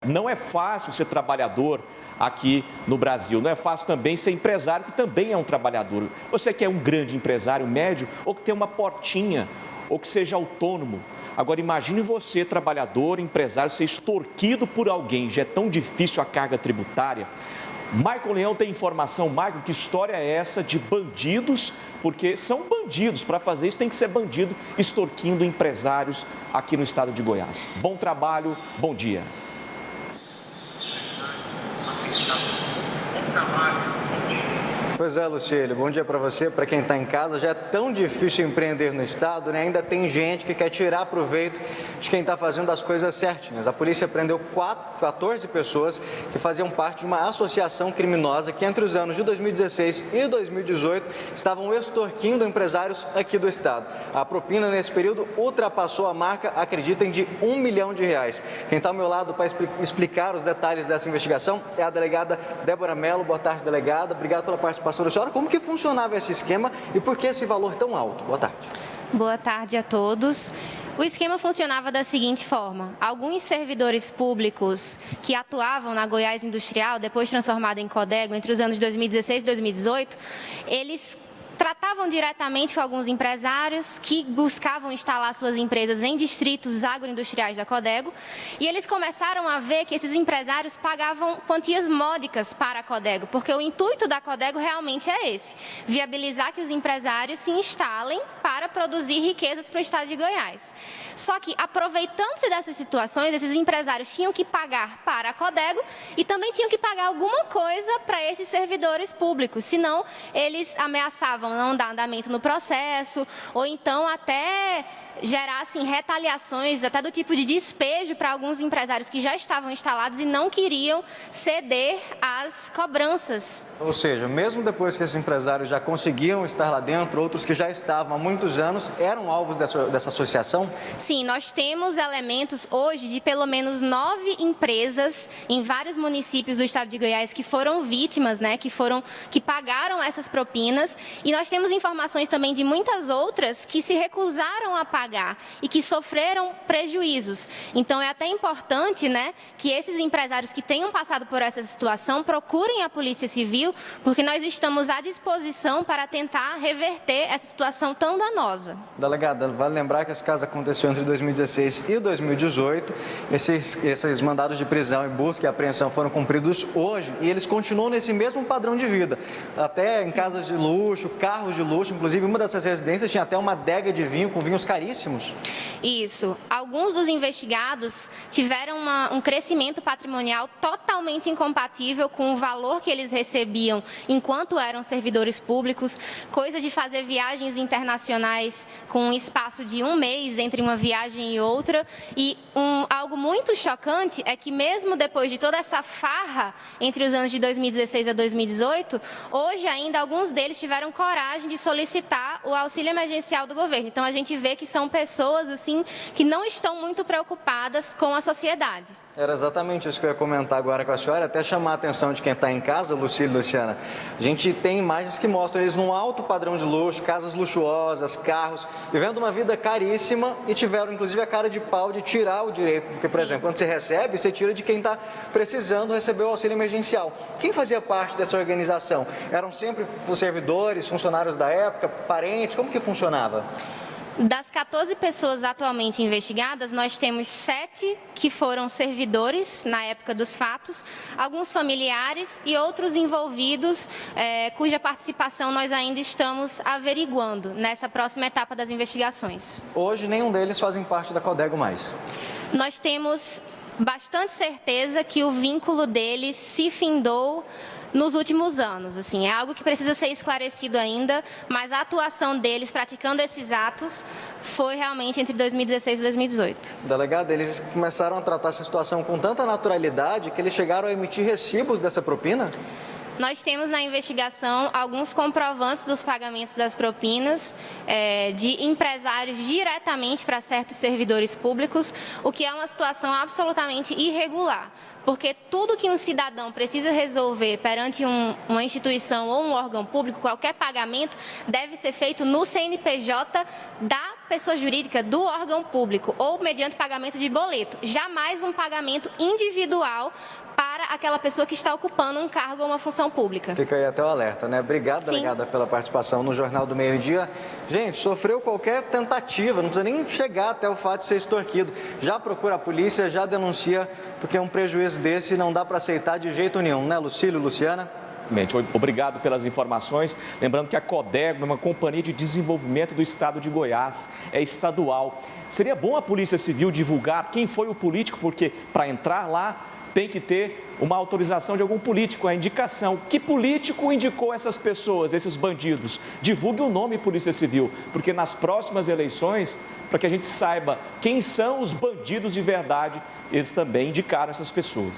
Não é fácil ser trabalhador aqui no Brasil. Não é fácil também ser empresário, que também é um trabalhador. Você que é um grande empresário, médio, ou que tem uma portinha, ou que seja autônomo. Agora, imagine você, trabalhador, empresário, ser extorquido por alguém. Já é tão difícil a carga tributária. Maicon Leão tem informação. Maicon, que história é essa de bandidos? Porque são bandidos. Para fazer isso tem que ser bandido extorquindo empresários aqui no estado de Goiás. Bom trabalho, bom dia. Pois é, Lucílio, bom dia para você, para quem está em casa. Já é tão difícil empreender no estado, né? Ainda tem gente que quer tirar proveito de quem está fazendo as coisas certinhas. A polícia prendeu 14 pessoas que faziam parte de uma associação criminosa que entre os anos de 2016 e 2018 estavam extorquindo empresários aqui do estado. A propina nesse período ultrapassou a marca, acreditem, de R$1 milhão. Quem está ao meu lado para explicar os detalhes dessa investigação é a delegada Débora Mello. Boa tarde, delegada. Obrigado pela participação da senhora. Como que funcionava esse esquema e por que esse valor tão alto? Boa tarde. Boa tarde a todos. O esquema funcionava da seguinte forma: alguns servidores públicos que atuavam na Goiás Industrial, depois transformada em Codego, entre os anos de 2016 e 2018, eles tratavam diretamente com alguns empresários que buscavam instalar suas empresas em distritos agroindustriais da Codego, e eles começaram a ver que esses empresários pagavam quantias módicas para a Codego, porque o intuito da Codego realmente é esse: viabilizar que os empresários se instalem para produzir riquezas para o estado de Goiás. Só que, aproveitando-se dessas situações, esses empresários tinham que pagar para a Codego e também tinham que pagar alguma coisa para esses servidores públicos, senão eles ameaçavam não dar andamento no processo, ou então até gerassem retaliações, até do tipo de despejo para alguns empresários que já estavam instalados e não queriam ceder às cobranças. Ou seja, mesmo depois que esses empresários já conseguiam estar lá dentro, outros que já estavam há muitos anos eram alvos dessa associação? Sim, nós temos elementos hoje de pelo menos 9 empresas em vários municípios do estado de Goiás que foram vítimas, né, que pagaram essas propinas, e nós temos informações também de muitas outras que se recusaram a pagar e que sofreram prejuízos. Então, é até importante, né, que esses empresários que tenham passado por essa situação procurem a Polícia Civil, porque nós estamos à disposição para tentar reverter essa situação tão danosa. Delegada, vale lembrar que esse caso aconteceu entre 2016 e 2018. Esses mandados de prisão e busca e apreensão foram cumpridos hoje e eles continuam nesse mesmo padrão de vida. Até em casas de luxo, carros de luxo, inclusive uma dessas residências tinha até uma adega de vinho com vinhos caríssimos. Isso. Alguns dos investigados tiveram um crescimento patrimonial totalmente incompatível com o valor que eles recebiam enquanto eram servidores públicos, coisa de fazer viagens internacionais com um espaço de 1 mês entre uma viagem e outra. E algo muito chocante é que mesmo depois de toda essa farra entre os anos de 2016 a 2018, hoje ainda alguns deles tiveram coragem de solicitar o auxílio emergencial do governo. Então a gente vê que são pessoas assim que não estão muito preocupadas com a sociedade. Era exatamente isso que eu ia comentar agora com a senhora, até chamar a atenção de quem está em casa, Lucílio e Luciana. A gente tem imagens que mostram eles num alto padrão de luxo, casas luxuosas, carros, vivendo uma vida caríssima e tiveram inclusive a cara de pau de tirar o direito. Porque, por exemplo, quando você recebe, você tira de quem está precisando receber o auxílio emergencial. Quem fazia parte dessa organização? Eram sempre os servidores, funcionários da época, parentes? Como que funcionava? Das 14 pessoas atualmente investigadas, nós temos 7 que foram servidores na época dos fatos, alguns familiares e outros envolvidos, cuja participação nós ainda estamos averiguando nessa próxima etapa das investigações. Hoje, nenhum deles fazem parte da Codego mais. Nós temos bastante certeza que o vínculo deles se findou nos últimos anos, assim, é algo que precisa ser esclarecido ainda, mas a atuação deles praticando esses atos foi realmente entre 2016 e 2018. Delegada, eles começaram a tratar essa situação com tanta naturalidade que eles chegaram a emitir recibos dessa propina? Nós temos na investigação alguns comprovantes dos pagamentos das propinas de empresários diretamente para certos servidores públicos, o que é uma situação absolutamente irregular. Porque tudo que um cidadão precisa resolver perante uma instituição ou um órgão público, qualquer pagamento, deve ser feito no CNPJ da pessoa jurídica do órgão público ou mediante pagamento de boleto. Jamais um pagamento individual para aquela pessoa que está ocupando um cargo ou uma função pública. Fica aí até o alerta, né? Obrigado, delegada, pela participação no Jornal do Meio-Dia. Gente, sofreu qualquer tentativa, não precisa nem chegar até o fato de ser extorquido. Já procura a polícia, já denuncia, porque um prejuízo desse não dá para aceitar de jeito nenhum, né, Lucílio, Luciana? Obrigado pelas informações. Lembrando que a Codego é uma companhia de desenvolvimento do estado de Goiás, é estadual. Seria bom a Polícia Civil divulgar quem foi o político, porque para entrar lá tem que ter uma autorização de algum político, a indicação. Que político indicou essas pessoas, esses bandidos? Divulgue o nome Polícia Civil, porque nas próximas eleições, para que a gente saiba quem são os bandidos de verdade, eles também indicaram essas pessoas.